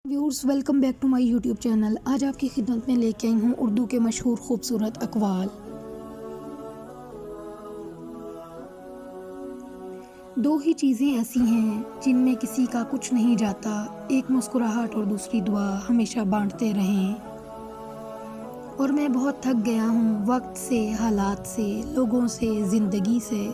Viewers welcome back to my YouTube channel. आज आपकी खिदमत में लेके आई हूँ उर्दू के मशहूर खूबसूरत अक़वाल। दो ही चीज़ें ऐसी हैं जिनमें किसी का कुछ नहीं जाता, एक मुस्कुराहट और दूसरी दुआ हमेशा बांटते रहें। और मैं बहुत थक गया हूँ वक्त से, हालात से, लोगों से, ज़िंदगी से।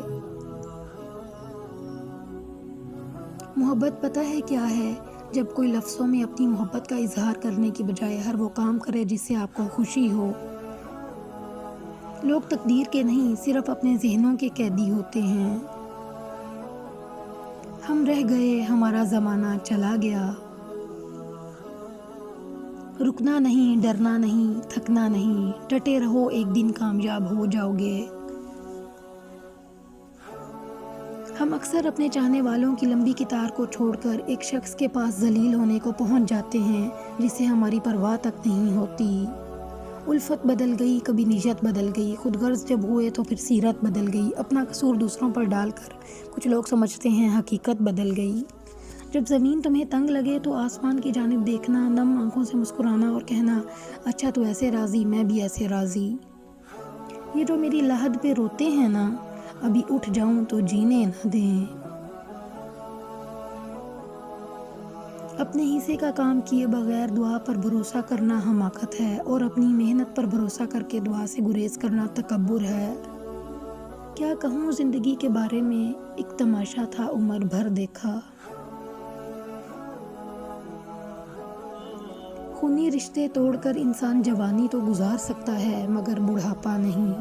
मोहब्बत पता है क्या है? जब कोई लफ्ज़ों में अपनी मोहब्बत का इजहार करने की बजाय हर वो काम करे जिससे आपको खुशी हो। लोग तकदीर के नहीं, सिर्फ अपने ज़हनों के कैदी होते हैं। हम रह गए, हमारा ज़माना चला गया। रुकना नहीं, डरना नहीं, थकना नहीं, डटे रहो, एक दिन कामयाब हो जाओगे। हम अक्सर अपने चाहने वालों की लंबी कतार को छोड़कर एक शख्स के पास जलील होने को पहुंच जाते हैं जिसे हमारी परवाह तक नहीं होती। उल्फत बदल गई, कभी नियत बदल गई, खुदगर्ज जब हुए तो फिर सीरत बदल गई। अपना कसूर दूसरों पर डालकर कुछ लोग समझते हैं हकीकत बदल गई। जब ज़मीन तुम्हें तंग लगे तो आसमान की जानिब देखना, नम आंखों से मुस्कुराना और कहना, अच्छा तू ऐसे राज़ी, मैं भी ऐसे राज़ी। ये जो मेरी लहद पे रोते हैं ना, अभी उठ जाऊं तो जीने न दें। अपने हिस्से का काम किए बगैर दुआ पर भरोसा करना हमाकत है और अपनी मेहनत पर भरोसा करके दुआ से गुरेज करना तकब्बुर है। क्या कहूँ ज़िंदगी के बारे में, एक तमाशा था उम्र भर देखा। खूनी रिश्ते तोड़कर इंसान जवानी तो गुजार सकता है मगर बुढ़ापा नहीं।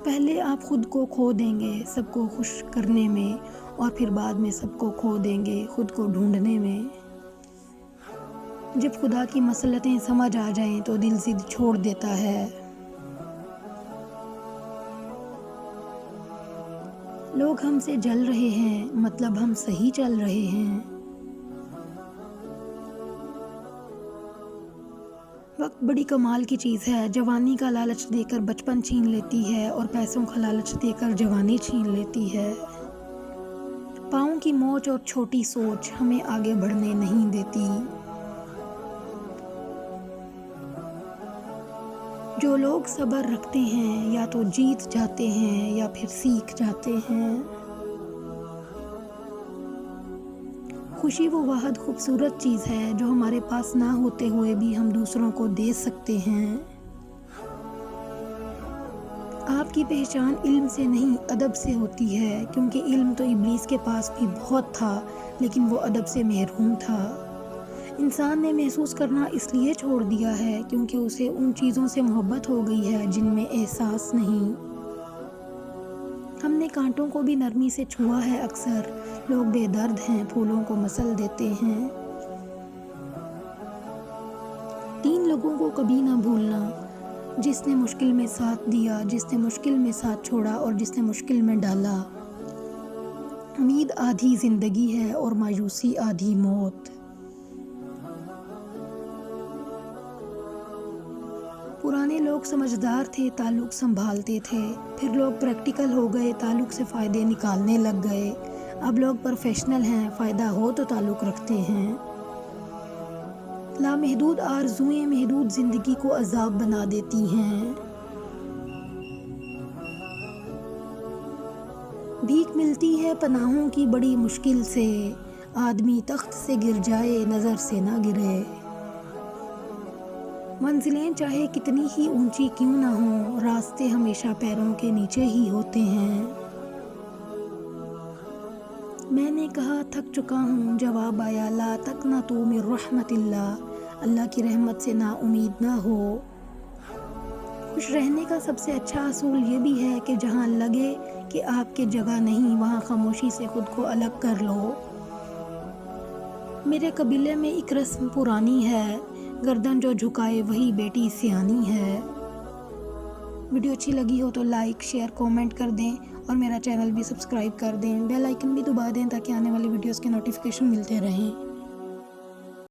पहले आप खुद को खो देंगे सबको खुश करने में, और फिर बाद में सबको खो देंगे खुद को ढूंढने में। जब खुदा की मसलतें समझ आ जाएं तो दिल जिद छोड़ देता है। लोग हमसे जल रहे हैं, मतलब हम सही चल रहे हैं। वक्त बड़ी कमाल की चीज़ है। जवानी का लालच देकर बचपन छीन लेती है और पैसों का लालच देकर जवानी छीन लेती है। पाँव की मोच और छोटी सोच हमें आगे बढ़ने नहीं देती। जो लोग सब्र रखते हैं या तो जीत जाते हैं या फिर सीख जाते हैं। खुशी वो वाहद खूबसूरत चीज़ है जो हमारे पास ना होते हुए भी हम दूसरों को दे सकते हैं। आपकी पहचान इल्म से नहीं, अदब से होती है, क्योंकि इल्म तो इब्लीस के पास भी बहुत था लेकिन वो अदब से महरूम था। इंसान ने महसूस करना इसलिए छोड़ दिया है क्योंकि उसे उन चीज़ों से मोहब्बत हो गई है जिनमें एहसास नहीं। हमने कांटों को भी नरमी से छुआ है अक्सर। लोग बेदर्द हैं, फूलों को मसल देते हैं। 3 लोगों को कभी ना भूलना, जिसने मुश्किल में साथ दिया, जिसने मुश्किल में साथ छोड़ा और जिसने मुश्किल में डाला। उम्मीद आधी ज़िंदगी है और मायूसी आधी मौत। पुराने लोग समझदार थे, ताल्लुक़ संभालते थे। फिर लोग प्रैक्टिकल हो गए, ताल्लुक़ से फ़ायदे निकालने लग गए। अब लोग प्रोफेशनल हैं, फ़ायदा हो तो ताल्लुक़ रखते हैं। लामहदूद आरज़ुएं महदूद ज़िंदगी को अज़ाब बना देती हैं। भीख मिलती है पनाहों की बड़ी मुश्किल से, आदमी तख्त से गिर जाए नज़र से ना गिरे। मंजिलें चाहे कितनी ही ऊंची क्यों ना हो, रास्ते हमेशा पैरों के नीचे ही होते हैं। मैंने कहा थक चुका हूँ, जवाब आया ला तक़नतू मिन रहमतिल्लाह, अल्लाह की रहमत से ना उम्मीद ना हो। खुश रहने का सबसे अच्छा असूल ये भी है कि जहाँ लगे कि आपकी जगह नहीं, वहाँ खामोशी से खुद को अलग कर लो। मेरे कबीले में एक रस्म पुरानी है, गर्दन जो झुकाए वही बेटी सियानी है। वीडियो अच्छी लगी हो तो लाइक, शेयर, कमेंट कर दें और मेरा चैनल भी सब्सक्राइब कर दें। बेल आइकन भी दबा दें ताकि आने वाली वीडियोस के नोटिफिकेशन मिलते रहें।